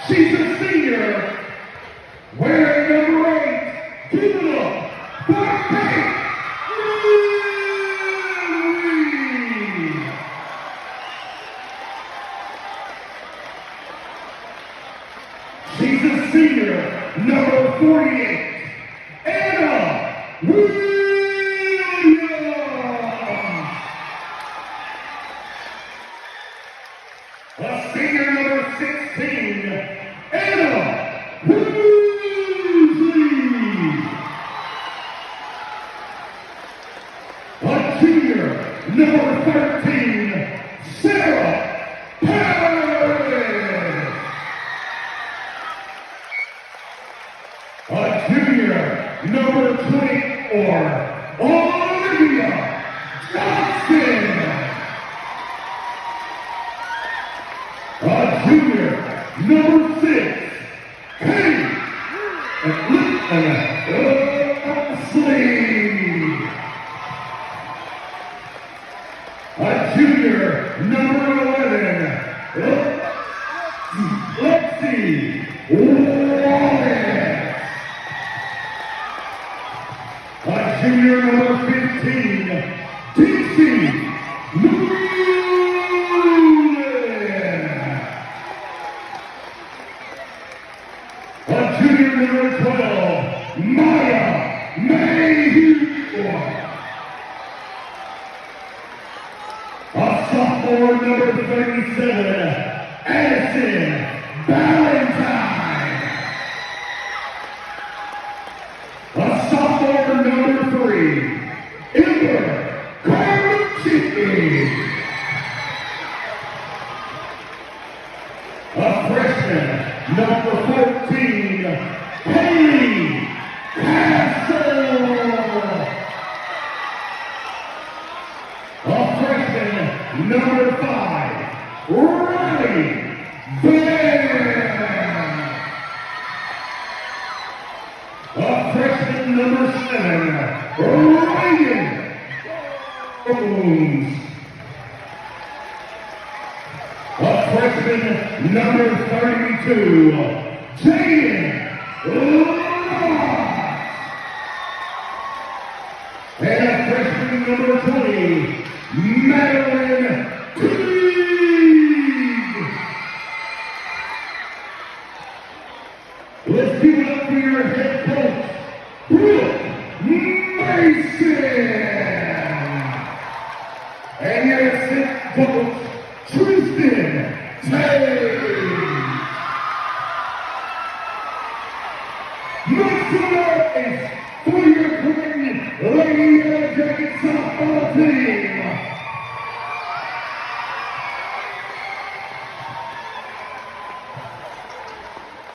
She's a senior, wearing number 8. Give it up for Kate Reed. She's a senior, number 48, Anna Williams. A senior, number 16, Anna Woosley. A junior, number 13, Sarah Perez. A junior, number 24, Olivia Johnson. A junior, number 6, Kate Lesley. A junior, number 11, Lexi Wallace. A junior, number 15, DC a junior, number 12, Maya Mayhew. A sophomore, number 37, Addison Valentine. A sophomore, number 3, Ember Carlucci. A freshman, number 14, Haley Castle. A freshman, number 5, Riley Bear. A freshman, number 7, Ryan Jones. A freshman, number 32, Jaden Ross. And a freshman, number 20, Madeline Teague. Let's give it up for your head coach, Brooke Mason. And your assistant coach, Tristan Tay. Make some noise for your great Lady Yellow Jacket softball team.